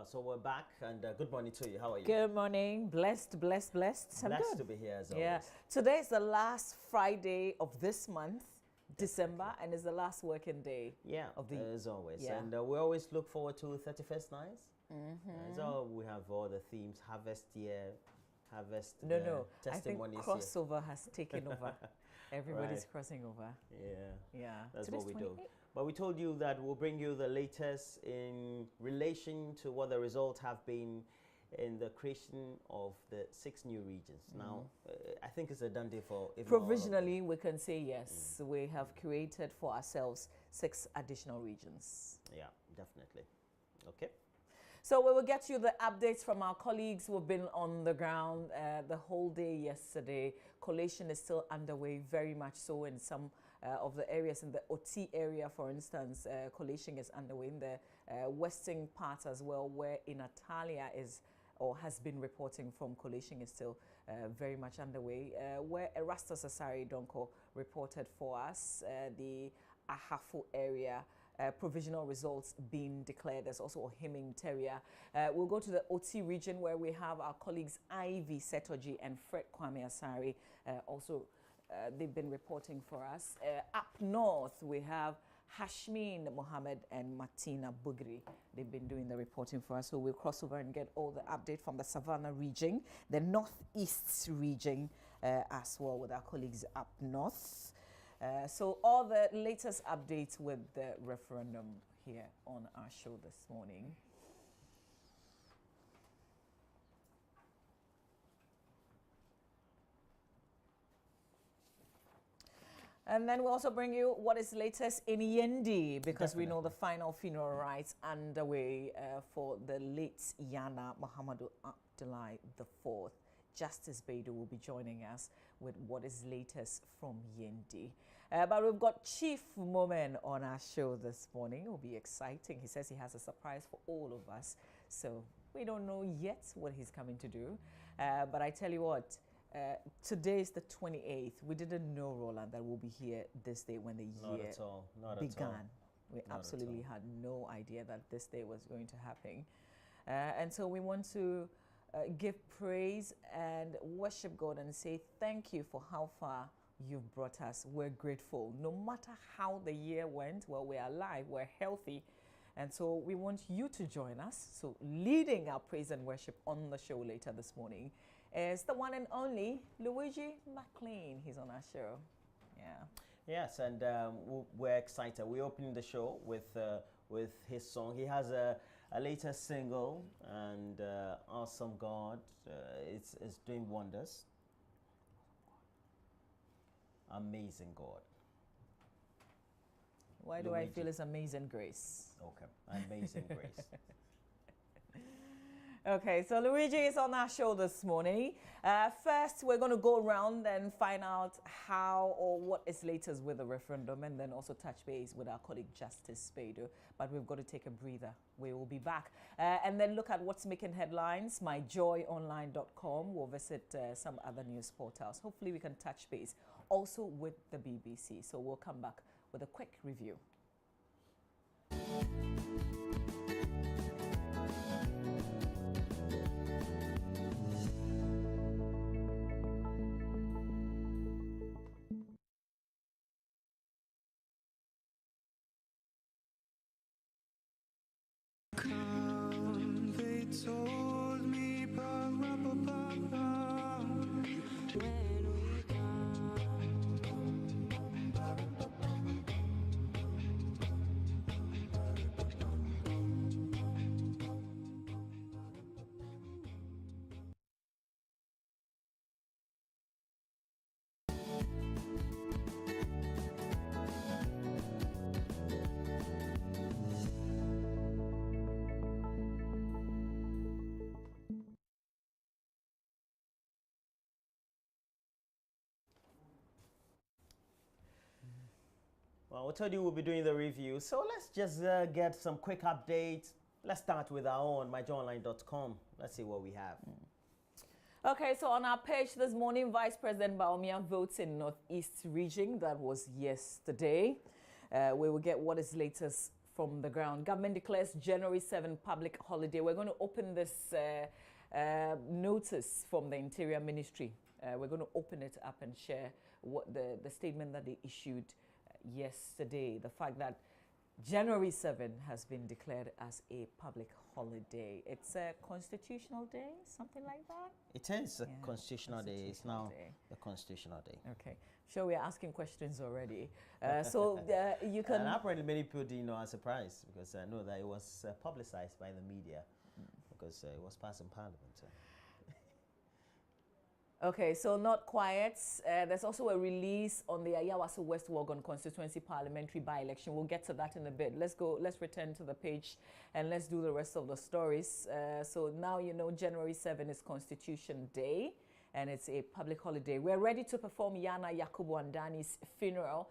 Well, so we're back, and good morning to you. How are you? Good morning. Blessed. Blessed to be here as always. Yeah. Today is the last Friday of this month, December, and it's the last working day. Yeah, of the as always. Yeah. And we always look forward to 31st nights. So we have all the themes: harvest year, harvest. No. I think testimonies crossover has taken over. Everybody's Right. crossing over. here. Yeah. Yeah. That's Today's what we do. 28. But we told you that we'll bring you the latest in relation to what the results have been in the creation of the 6 new regions. Now, I think it's a done deal for even all of them. Provisionally, we can say yes. We have created for ourselves 6 additional regions. Yeah, definitely. Okay. So we will get you the updates from our colleagues who have been on the ground the whole day yesterday. Collation is still underway, very much so in some of the areas. In the OT area, for instance, collation is underway in the western part as well, where in Italia is or has been reporting from. Collation is still very much underway. Where Erastus Asari Donko reported for us, the Ahafo area, provisional results being declared. There's also Ohiming Terrier. We'll go to the OT region where we have our colleagues Ivy Setoji and Fred Kwame Asari. They've been reporting for us. Up north, we have Hashmin Mohammed and Martina Bugri. They've been doing the reporting for us. So we'll cross over and get all the update from the Savannah region, the Northeast region as well with our colleagues up north. So all the latest updates with the referendum here on our show this morning. And then we'll also bring you what is latest in Yendi, because we know the final funeral rites underway for the late Yana Muhammadu Abdullahi IV. Justice Beidou will be joining us with what is latest from Yendi. But we've got Chief Momen on our show this morning. It will be exciting. He says he has a surprise for all of us. So we don't know yet what he's coming to do. But I tell you what, today is the 28th. We didn't know, Roland, that we'll be here this day when the year began. We absolutely had no idea that this day was going to happen. And so we want to give praise and worship God and say thank you for how far you've brought us. We're grateful. No matter how the year went, well, we're alive, we're healthy. And so we want you to join us. So leading our praise and worship on the show later this morning is the one and only Luigi McLean. He's on our show. Yeah. Yes, and we're excited. We're opening the show with his song. He has a latest single, and Awesome God. It's doing wonders. Amazing God. Why do I feel it's Amazing Grace? Okay, Amazing Grace. Okay, so Luigi is on our show this morning. First, we're going to go around and find out how or what is latest with the referendum, and then also touch base with our colleague Justice Beidou. But we've got to take a breather. We will be back. And then look at what's making headlines. MyJoyOnline.com. We'll visit some other news portals. Hopefully we can touch base also with the BBC. So we'll come back with a quick review. They told me Well, we told you we'll be doing the review, so let's just get some quick updates. Let's start with our own, myjoyonline.com. Let's see what we have. Okay, so on our page this morning, Vice President Baumia votes in Northeast region. That was yesterday. We will get what is latest from the ground. Government declares January 7 public holiday. We're going to open this notice from the Interior Ministry. We're going to open it up and share what the statement that they issued yesterday. The fact that January 7 has been declared as a public holiday. It's a constitutional day, something like that? It is a constitutional day. It's now a constitutional day. Okay. Sure, we're asking questions already. So you can... And apparently many people didn't know, are surprised, because I know that it was publicized by the media, because it was passed in Parliament. Okay, so not quiet. There's also a release on the Ayawaso West Wuogon constituency parliamentary by-election. We'll get to that in a bit. Let's return to the page and let's do the rest of the stories. So now you know January 7 is Constitution Day and it's a public holiday. We're ready to perform Yana Yakubu Andani's funeral.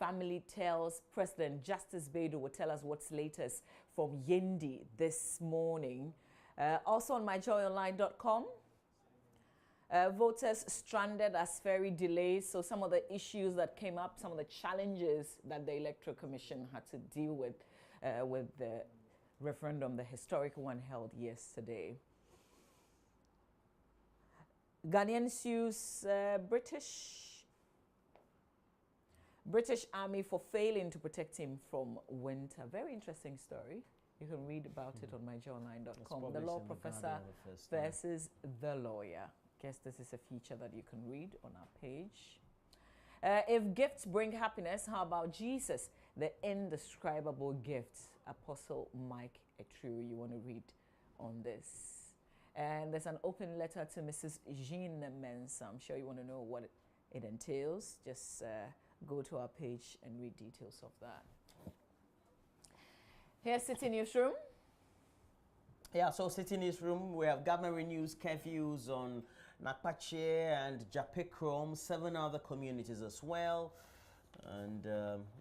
Family tells President Justice Beidou will tell us what's latest from Yendi this morning. Also on myjoyonline.com. Voters stranded as ferry delays. So some of the issues that came up, some of the challenges that the Electoral Commission had to deal with the referendum, the historic one held yesterday. Ghanaian sues British Army for failing to protect him from winter. Very interesting story. You can read about it on myjoyonline.com. The law professor versus the lawyer. Guess this is a feature that you can read on our page. If gifts bring happiness, how about Jesus, the indescribable gift? Apostle Mike Etru, you want to read on this. And there's an open letter to Mrs. Jean Mensah. I'm sure you want to know what it entails. Just go to our page and read details of that. Here's City Newsroom. Yeah, so City Newsroom, we have government renews curfews on Nakpache and Japikrom, 7 other communities as well. And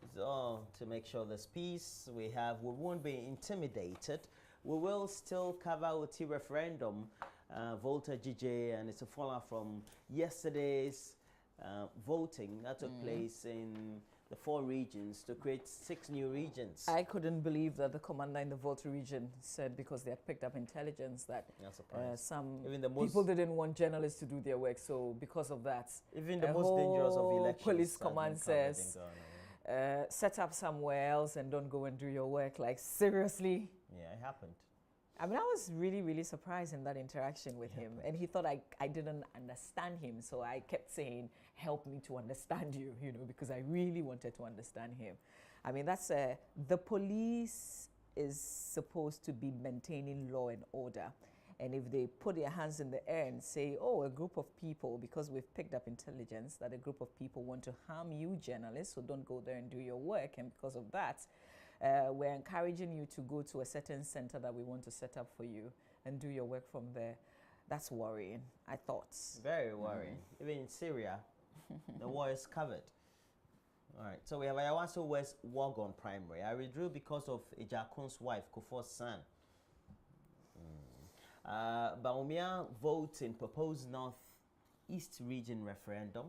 it's all to make sure there's peace. We won't be intimidated. We will still cover OT referendum, Volta GJ, and it's a fallout from yesterday's voting that took place in the 4 regions to create 6 new regions. I couldn't believe that the commander in the Volta region said, because they had picked up intelligence, that some people didn't want journalists to do their work. So because of that, even the most dangerous of elections, police command says, set up somewhere else and don't go and do your work. Like, seriously? Yeah, it happened. I mean, I was really, really surprised in that interaction with him. And he thought I didn't understand him. So I kept saying, help me to understand you, because I really wanted to understand him. I mean, that's the police is supposed to be maintaining law and order. And if they put their hands in the air and say, oh, a group of people, because we've picked up intelligence that a group of people want to harm you, journalists, so don't go there and do your work. And because of that, we're encouraging you to go to a certain center that we want to set up for you and do your work from there. That's worrying, I thought. Very worrying. Even in Syria, the war is covered. All right, so we have Ayawaso West Wuogon Primary. I withdrew because of Ejakun's wife, Kufuor's son. Baumia votes in proposed North East region referendum.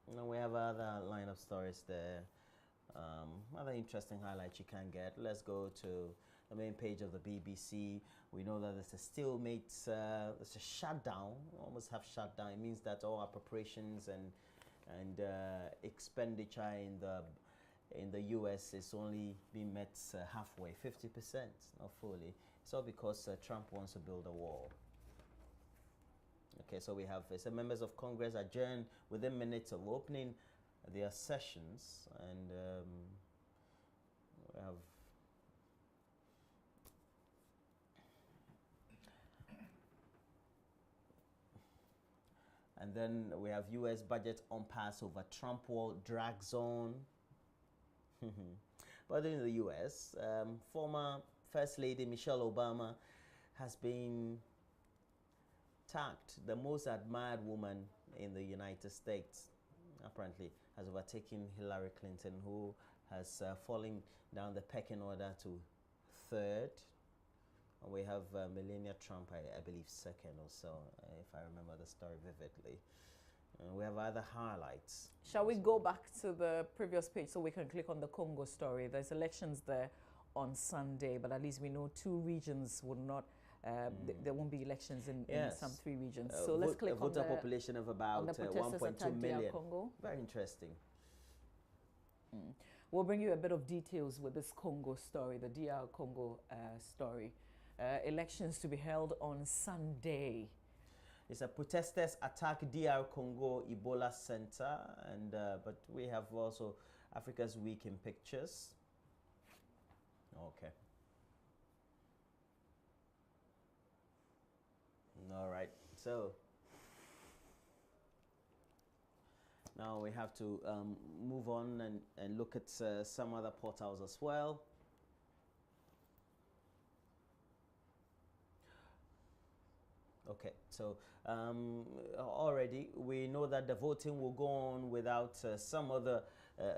And we have other line of stories there. Other interesting highlights you can get. Let's go to the main page of the BBC. We know that there's a stalemate, there's a shutdown, almost half shutdown. It means that all our preparations and expenditure in the US is only being met halfway, 50%, not fully. It's all because Trump wants to build a wall. Okay, so we have members of Congress adjourned within minutes of opening their sessions, and we have and then we have U.S. budget impasse over Trump war drags on. But in the U.S., former First Lady Michelle Obama has been tagged the most admired woman in the United States. Apparently has overtaken Hillary Clinton, who has fallen down the pecking order to 3rd. And we have Melania Trump, I believe, 2nd or so, if I remember the story vividly. We have other highlights. Shall we go back to the previous page so we can click on the Congo story? There's elections there on Sunday, but at least we know 2 regions would not. There won't be elections in some 3 regions. So let's click on the voter population of about 1.2 million. Congo. Very interesting. We'll bring you a bit of details with this Congo story, the DR Congo story. Elections to be held on Sunday. It's a protesters attack DR Congo Ebola Center, and but we have also Africa's Week in pictures. Okay. All right. So now we have to move on and look at some other portals as well. Okay, so already we know that the voting will go on without some other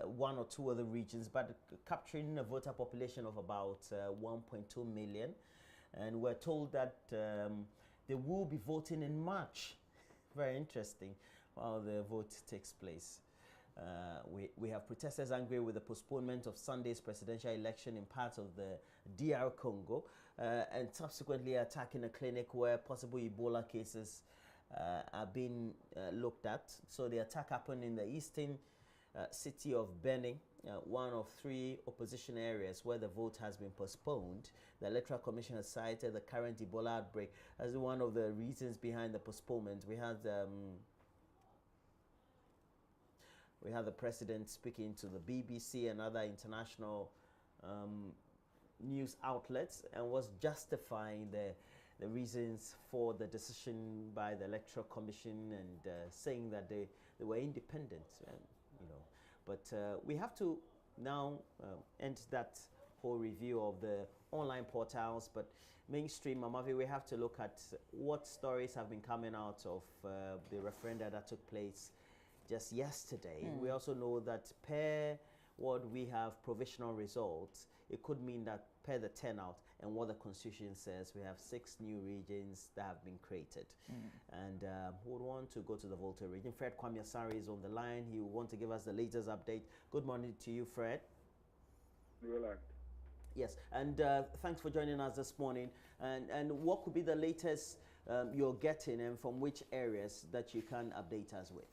1 or 2 other regions, but capturing a voter population of about 1.2 million. And we're told that they will be voting in March. Very interesting while the vote takes place. We have protesters angry with the postponement of Sunday's presidential election in parts of the DR Congo, and subsequently attacking a clinic where possible Ebola cases are being looked at. So the attack happened in the eastern city of Beni, one of 3 opposition areas where the vote has been postponed. The Electoral Commission has cited the current Ebola outbreak as one of the reasons behind the postponement. We had the president speaking to the BBC and other international news outlets, and was justifying the reasons for the decision by the Electoral Commission, and saying that they were independent, you know. But we have to now end that whole review of the online portals, but mainstream, Mamavi, we have to look at what stories have been coming out of the referenda that took place just yesterday. We also know that per what we have provisional results, it could mean that per the turnout and what the constitution says, we have 6 new regions that have been created. And we would want to go to the Volta region. Fred Kwame-Asari is on the line. He will want to give us the latest update. Good morning to you, Fred. Roland. Yes, and thanks for joining us this morning. And what could be the latest you're getting, and from which areas that you can update us with?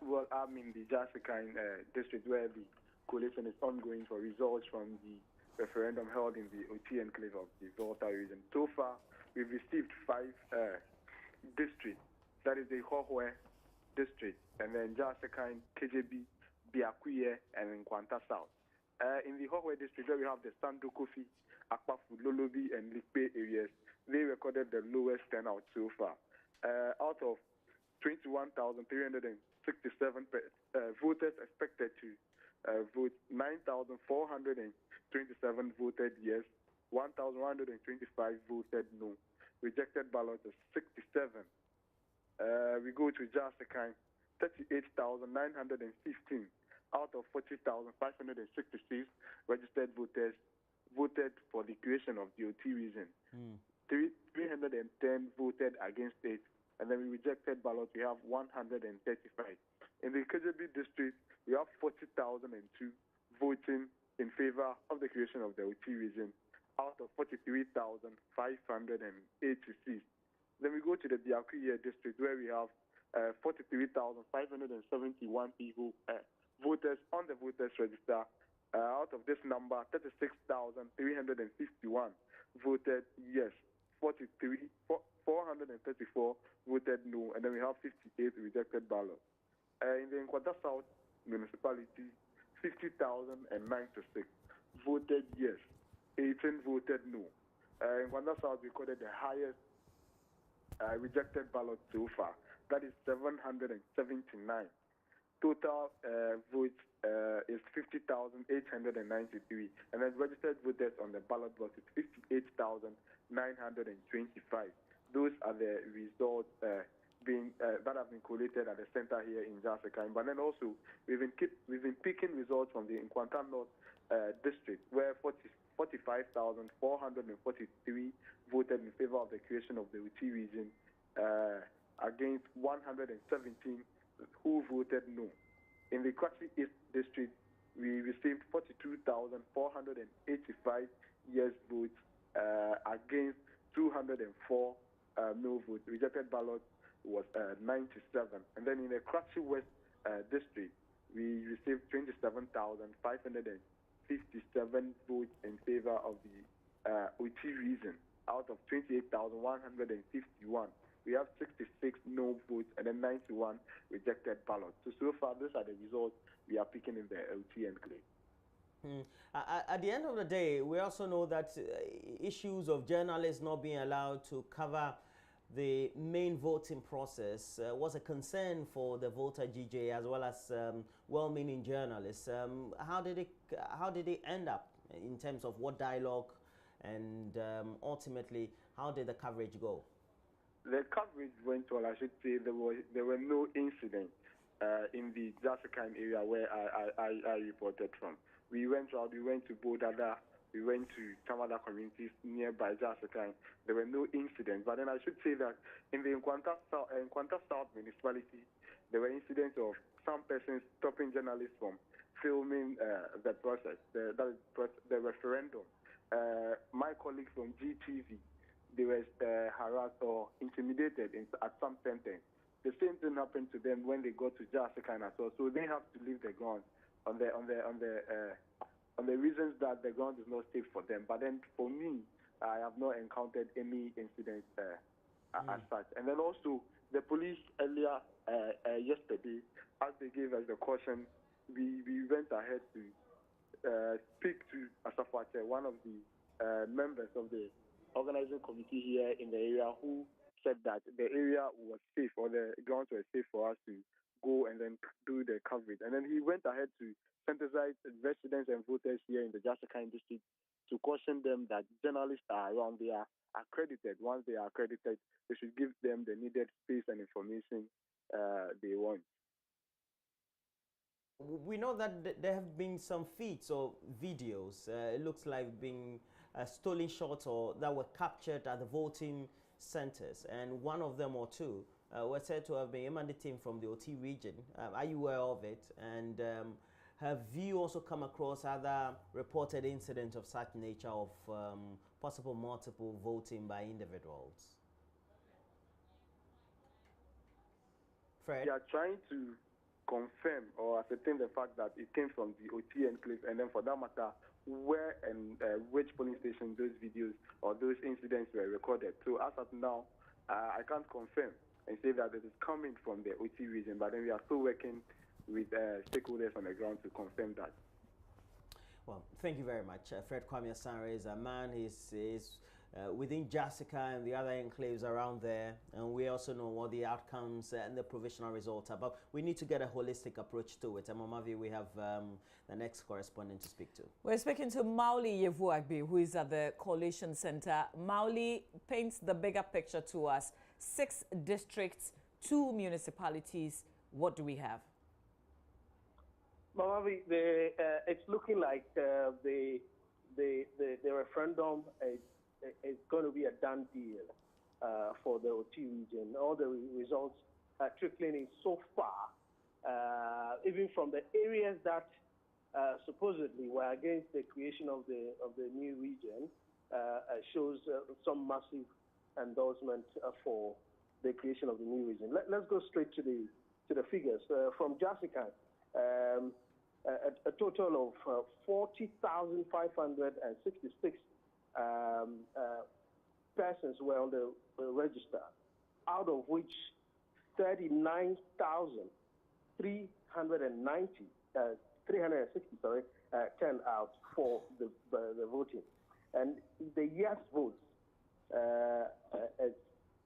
Well, I'm in the Jasikine district where the coalition is ongoing for results from the referendum held in the OT enclave of the Volta region. So far, we've received 5 districts. That is the Hohwe district, and then Jasikine, KJB, Biakuye, and then Kwanta South. In the Hohwe district, where we have the Sando Kofi, Akpafu, Lolobi, and Likpe areas, they recorded the lowest turnout so far. Out of 21,367 voters expected to vote, 9,427 voted yes, 1,125 voted no. Rejected ballots is 67. We go to Jasikine, 38,915 out of 40,566 registered voters voted for the creation of the OT region. 310 voted against it. And then we rejected ballots, we have 135. In the KJB district, we have 40,002 voting in favor of the creation of the OT region out of 43,586. Then we go to the Biakuye district, where we have 43,571 people, voters on the voters register. Out of this number, 36,351 voted yes, 434 voted no, and then we have 58 rejected ballots. In the Nkwanta South municipality, 50,096 voted yes, 18 voted no. In Nkwanta South, we recorded the highest rejected ballot so far. That is 779. Total votes is 50,893, and then registered voters on the ballot box is 58,925. Those are the results that have been collated at the center here in Jasikine. But then also we've been picking results from the Nkwanta North district, where 45,443 voted in favor of the creation of the OT region. against 117 who voted no. In the Kwasi East District, we received 42,485 yes votes against 204 no votes. Rejected ballots was 97. And then in the Kwasi West District, we received 27,557 votes in favor of the OT region out of 28,151. We have 66 no votes and then 91 rejected ballots. So far, those are the results we are picking in the LT enclave. At the end of the day, we also know that issues of journalists not being allowed to cover the main voting process was a concern for the voter GJ as well as well-meaning journalists. How did it end up in terms of what dialogue and ultimately how did the coverage go? The coverage went well. I should say there were no incidents in the Jasikan area where I reported from. We went out. We went to Bodada. We went to some other communities nearby Jasikan. There were no incidents. But then I should say that in the Nkwanta South municipality, there were incidents of some persons stopping journalists from filming the process, the referendum. My colleagues from GTV, they were harassed or intimidated at some sentence. The same thing happened to them when they got to Jasikan as well. So they have to leave the ground on the reasons that the ground is not safe for them. But then for me, I have not encountered any incidents as such. And then also the police earlier yesterday, as they gave us the caution, we went ahead to speak to Asafache, one of the members of the organizing committee here in the area, who said that the area was safe or the grounds were safe for us to go and then do the coverage. And then he went ahead to sensitize residents and voters here in the Jasikan district to caution them that journalists are around. They are accredited. Once they are accredited, they should give them the needed space and information they want. We know that there have been some feeds or videos, it looks like being stolen shots or that were captured at the voting centers, and one of them or two were said to have been emanating from the OT region. Are you aware of it? And have you also come across other reported incidents of such nature of possible multiple voting by individuals? Fred? We are trying to confirm or ascertain the fact that it came from the OT enclave, and then for that matter, where and which polling station those videos or those incidents were recorded. So as of now, I can't confirm and say that it is coming from the OT region, but then we are still working with stakeholders on the ground to confirm that. Well, thank you very much. Fred Kwame Asare is a man. He's within Jasica and the other enclaves around there, and we also know what the outcomes and the provisional results are. But we need to get a holistic approach to it. And Mamavi, we have the next correspondent to speak to. We're speaking to Mauli Yevuagbe, who is at the Coalition Center. Mauli paints the bigger picture to us. 6 districts, 2 municipalities. What do we have? Mamavi, it's looking like the referendum is going to be a done deal for the OT region. All the results are trickling in so far, even from the areas that supposedly were against the creation of the new region, shows some massive endorsement for the creation of the new region. Let's go straight to the figures. From Jasica, a total of 40,566 persons were on the register, out of which 360 turned out for the voting. And the yes votes is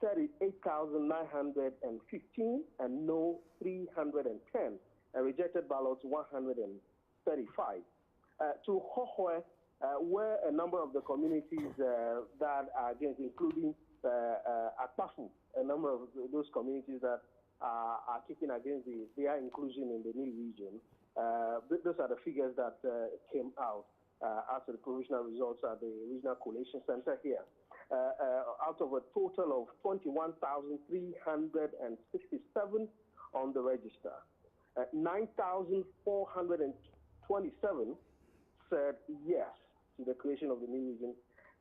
38,915 and no 310. And rejected ballots 135. To Hohwe, where a number of the communities that are against, including Akpafu, a number of those communities that are kicking against their inclusion in the new region. Those are the figures that came out. after the provisional results at the Regional Collation Center here. Out of a total of 21,367 on the register, 9,427 said yes to the creation of the new region,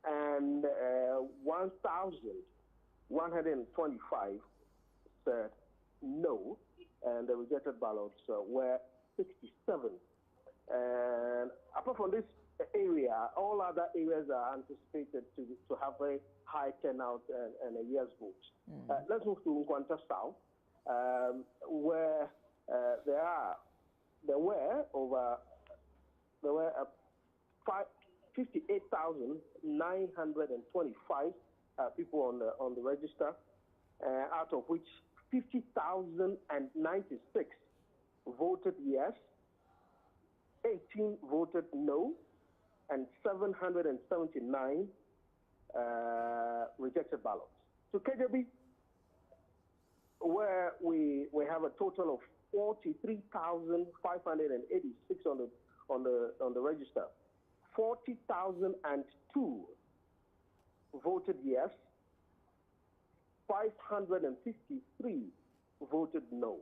and 1,125 said no, and the rejected ballots were 67. And apart from this area, all other areas are anticipated to have a high turnout and a yes vote. Let's move to Nkwanta South, where there were 58,925 people on the register, out of which 50,096 voted yes, 18 voted no, and 779 rejected ballots. So KJB, where we have a total of 43,586 on the register, 40,002 voted yes, 553 voted no,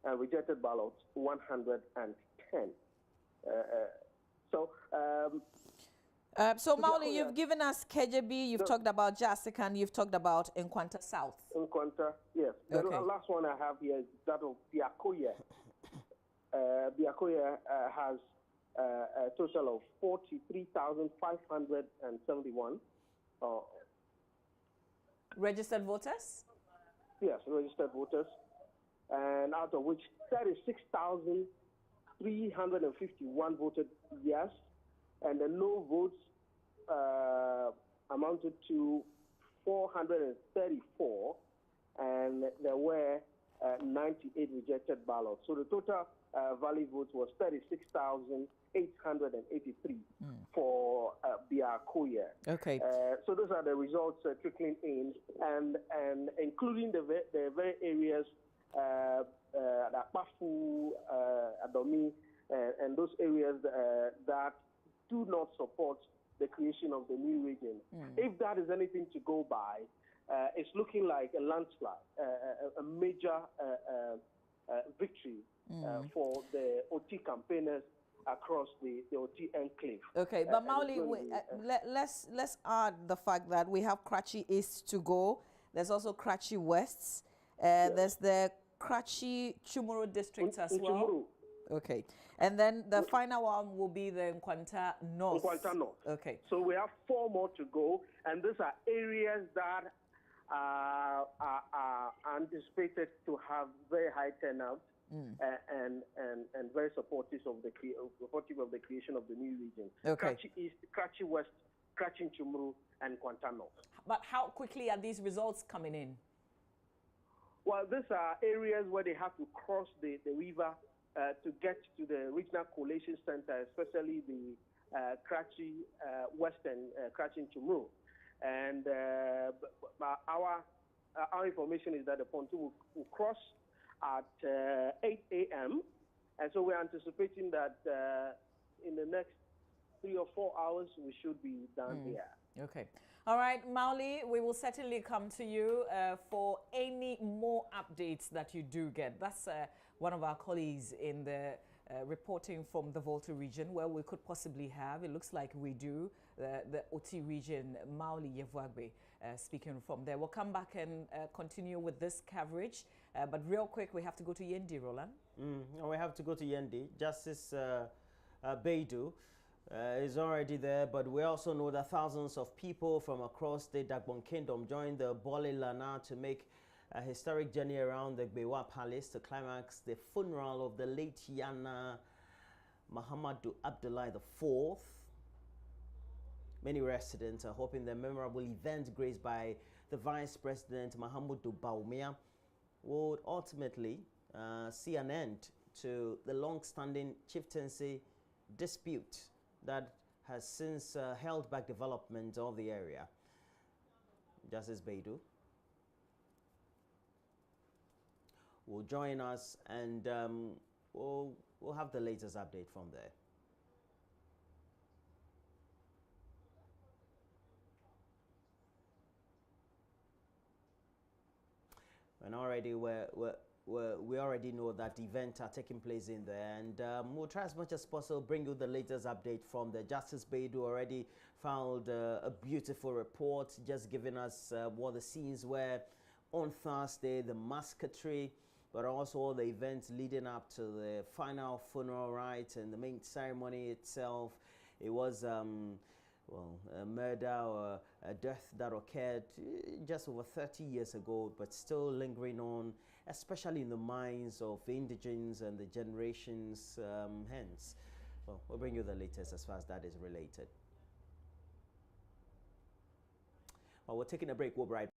and rejected ballots 110. So Mauli, you've given us KJB, you've talked about Jasikan, you've talked about Nkwanta South. Nkwanta, yes. The last one I have here is that of Biakoya. Biakoya has a total of 43,571. Registered voters? Yes, registered voters. And out of which 36,351 voted yes, and the no votes amounted to 434, and there were 98 rejected ballots. So the total valid votes was 36,883 for Biakoya. Okay. So those are the results trickling in, and including the very areas Akpafu, Adomi, and those areas that do not support the creation of the new region. If that is anything to go by, it's looking like a landslide, a major victory for the OT campaigners across the OT enclave. Okay, but Mauli, let's add the fact that we have Karachi East to go. There's also Karachi West. There's the Karachi Chumuru district as well. Chumuru. Okay, and then the final one will be the Nkwanta North. Nkwanta North. Okay. So we have 4 more to go, and these are areas that are anticipated to have very high turnout and very supportive of the creation of the new region. Okay. Karachi East, Karachi West, Karachi Chumuru, and Nkwanta North. But how quickly are these results coming in? Well, these are areas where they have to cross the river to get to the Regional Collation Center, especially the Karachi West and Karachi Chumuru. And our information is that the pontoon will cross at 8 a.m. And so we're anticipating that in the next 3 or 4 hours, we should be done here. Okay. All right, Mauli, we will certainly come to you for any more updates that you do get. That's one of our colleagues in the reporting from the Volta region, where we could possibly have, it looks like we do, the OT region, Mauli Yevuagbe, speaking from there. We'll come back and continue with this coverage. But real quick, we have to go to Yendi, Roland. We have to go to Yendi. Justice Baidu is already there, but we also know that thousands of people from across the Dagbon Kingdom joined the Bole Lana to make a historic journey around the Gbewa Palace to climax the funeral of the late Yana Muhammadu Abdullah IV. Many residents are hoping the memorable event graced by the Vice President Mahamudu Bawumia would ultimately see an end to the long-standing chieftaincy dispute that has since held back development of the area. Justice Baidu will join us, and we'll have the latest update from there. and already we already know that events are taking place in there, and we'll try as much as possible bring you the latest update from the Justice Baidu. Already found a beautiful report just giving us what the scenes were on Thursday, the musketry, but also all the events leading up to the final funeral rites and the main ceremony itself. It was well, a murder or a death that occurred just over 30 years ago, but still lingering on, especially in the minds of the indigents and the generations hence. Well, we'll bring you the latest as far as that is related. Well, we're taking a break. We'll be right back.